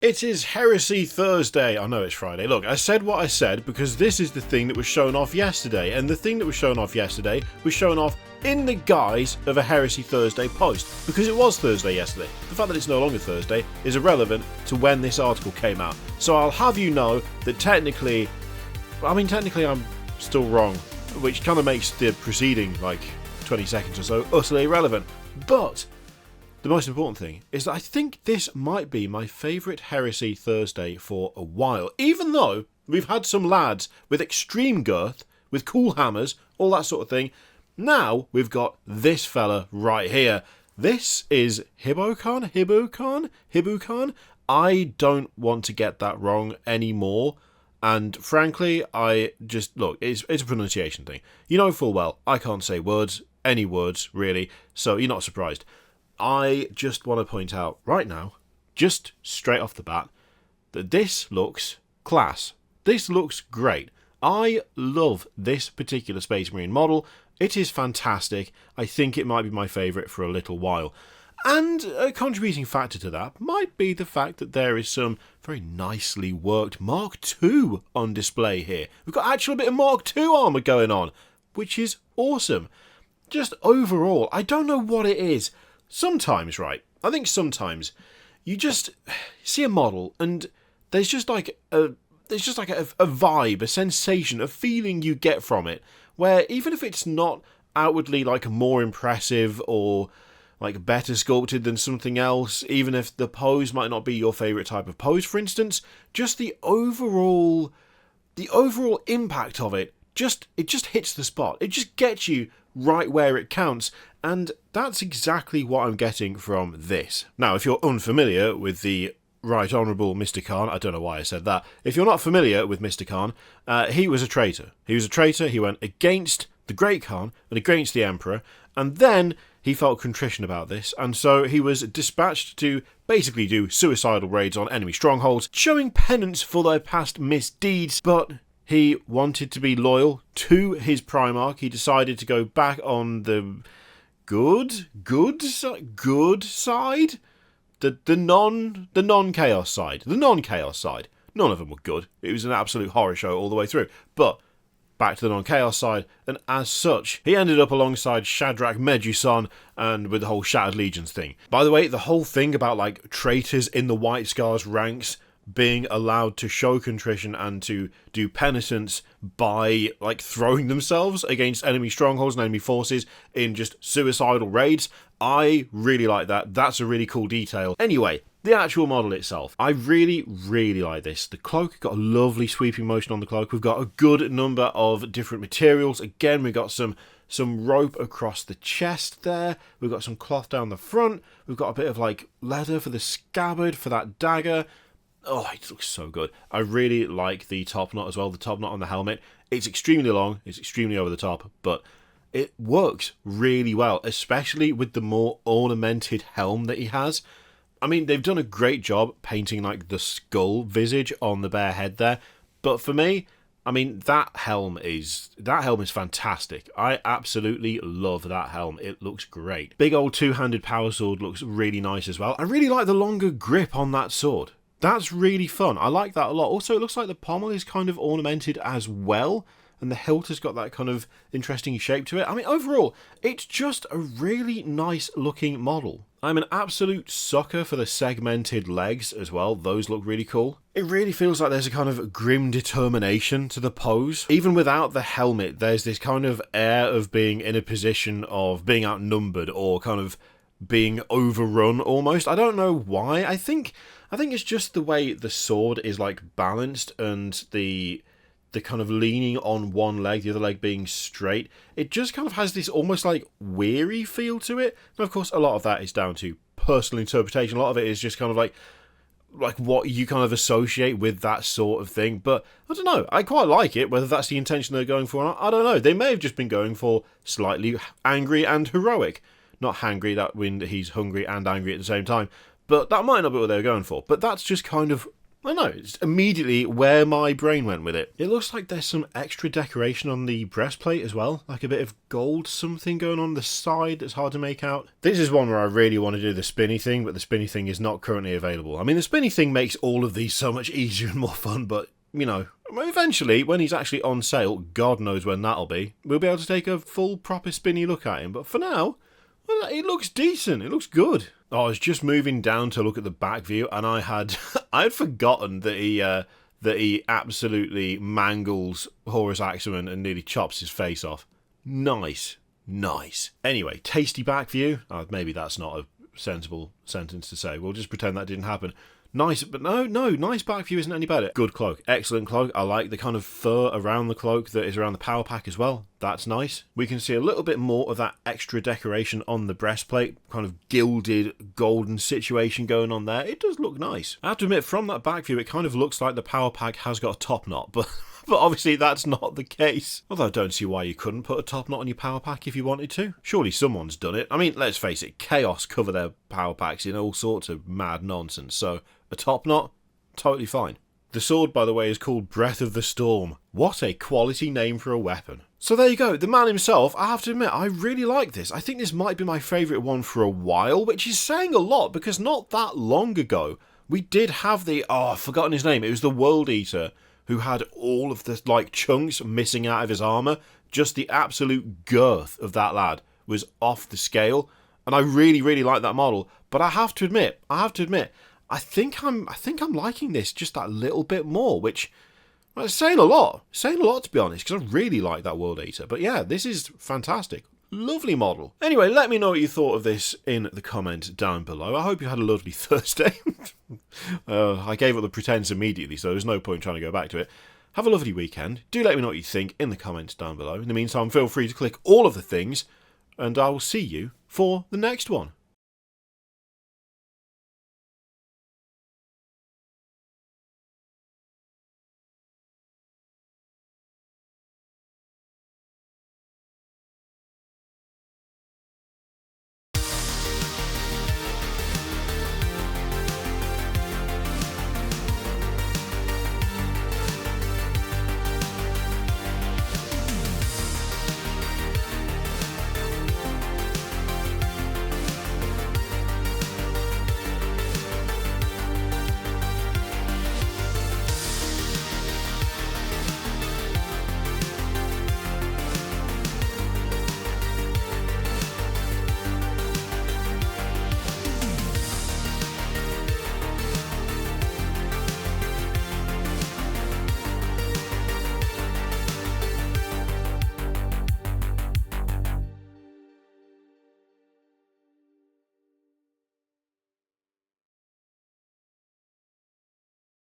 It is Heresy Thursday. I know it's Friday. Look, I said what I said because this is the thing that was shown off yesterday, and the thing that was shown off yesterday was shown off in the guise of a Heresy Thursday post, because it was Thursday yesterday. The fact that it's no longer Thursday is irrelevant to when this article came out. So I'll have you know that technically I'm still wrong, which kind of makes the preceding, 20 seconds or so, utterly irrelevant. But the most important thing is that I think this might be my favourite Heresy Thursday for a while, even though we've had some lads with extreme girth, with cool hammers, all that sort of thing. Now we've got this fella right here. This is Hibou Khan. I don't want to get that wrong anymore. And frankly, it's a pronunciation thing. You know full well, I can't say any words really, so you're not surprised. I just want to point out right now, just straight off the bat, that this looks class. This looks great. I love this particular Space Marine model. It is fantastic. I think it might be my favourite for a little while. And a contributing factor to that might be the fact that there is some very nicely worked Mark II on display here. We've got actually a bit of Mark II armour going on, which is awesome. Just overall, I don't know what it is. Sometimes, right, I think sometimes you just see a model and there's just like a vibe, a sensation, a feeling you get from it, where even if it's not outwardly more impressive or better sculpted than something else, even if the pose might not be your favourite type of pose, for instance, just the overall impact of it just hits the spot. It just gets you right where it counts, and that's exactly what I'm getting from this. Now, if you're unfamiliar with the Right Honourable Mr. Khan, I don't know why I said that. If you're not familiar with Mr. Khan, he was a traitor. He went against the Great Khan and against the Emperor, and then he felt contrition about this, and so he was dispatched to basically do suicidal raids on enemy strongholds, showing penance for their past misdeeds, but he wanted to be loyal to his Primarch. He decided to go back on the good side? The non-chaos side. The non-chaos side. None of them were good. It was an absolute horror show all the way through. But back to the non-chaos side, and as such, he ended up alongside Shadrach Medusan and with the whole Shattered Legions thing. By the way, the whole thing about traitors in the White Scars ranks being allowed to show contrition and to do penitence by throwing themselves against enemy strongholds and enemy forces in just suicidal raids, I really like that. That's a really cool detail. Anyway, the actual model itself, I really, really like this. The cloak, got a lovely sweeping motion on the cloak. We've got a good number of different materials. Again, we've got some rope across the chest there. We've got some cloth down the front. We've got a bit of leather for the scabbard, for that dagger. Oh, it looks so good. I really like the top knot as well, the top knot on the helmet. It's extremely long, it's extremely over the top, but it works really well, especially with the more ornamented helm that he has. I mean, they've done a great job painting the skull visage on the bare head there, but for me, I mean, that helm is fantastic. I absolutely love that helm. It looks great. Big old two-handed power sword looks really nice as well. I really like the longer grip on that sword. That's really fun. I like that a lot. Also, it looks like the pommel is kind of ornamented as well, and the hilt has got that kind of interesting shape to it. I mean, overall, it's just a really nice looking model. I'm an absolute sucker for the segmented legs as well. Those look really cool. It really feels like there's a kind of grim determination to the pose. Even without the helmet, there's this kind of air of being in a position of being outnumbered or kind of being overrun almost. I don't know why. I think it's just the way the sword is balanced, and the kind of leaning on one leg, the other leg being straight. It just kind of has this almost weary feel to it. And of course, a lot of that is down to personal interpretation. A lot of it is just kind of like what you kind of associate with that sort of thing. But I don't know. I quite like it. Whether that's the intention they're going for or not, I don't know. They may have just been going for slightly angry and heroic. Not hangry, that means he's hungry and angry at the same time. But that might not be what they were going for. But that's just kind of I know, it's immediately where my brain went with it. It looks like there's some extra decoration on the breastplate as well, like a bit of gold something going on the side that's hard to make out. This is one where I really want to do the spinny thing, but the spinny thing is not currently available. I mean, the spinny thing makes all of these so much easier and more fun, but, you know, eventually, when he's actually on sale, God knows when that'll be, we'll be able to take a full, proper spinny look at him. But for now, well, it looks decent. It looks good. Oh, I was just moving down to look at the back view, and I had forgotten that he absolutely mangles Horus Axeman and nearly chops his face off. Nice. Anyway, tasty back view. Maybe that's not a sensible sentence to say. We'll just pretend that didn't happen. Nice, but no, nice back view isn't any better. Good cloak, excellent cloak. I like the kind of fur around the cloak that is around the power pack as well. That's nice. We can see a little bit more of that extra decoration on the breastplate, kind of gilded golden situation going on there. It does look nice. I have to admit, from that back view, it kind of looks like the power pack has got a top knot, but obviously that's not the case. Although I don't see why you couldn't put a top knot on your power pack if you wanted to. Surely someone's done it. I mean, let's face it, Chaos cover their power packs in all sorts of mad nonsense, so a top knot, totally fine. The sword, by the way, is called Breath of the Storm. What a quality name for a weapon. So there you go, the man himself. I have to admit, I really like this. I think this might be my favourite one for a while, which is saying a lot, because not that long ago, we did have the, I've forgotten his name, it was the World Eater, who had all of the, like, chunks missing out of his armour. Just the absolute girth of that lad was off the scale, and I really, really like that model. But I have to admit, I think I'm liking this just that little bit more, which, well, it's saying a lot to be honest, because I really like that World Eater. But yeah, this is fantastic. Lovely model. Anyway, let me know what you thought of this in the comments down below. I hope you had a lovely Thursday. I gave up the pretense immediately, so there's no point trying to go back to it. Have a lovely weekend. Do let me know what you think in the comments down below. In the meantime, feel free to click all of the things, and I will see you for the next one.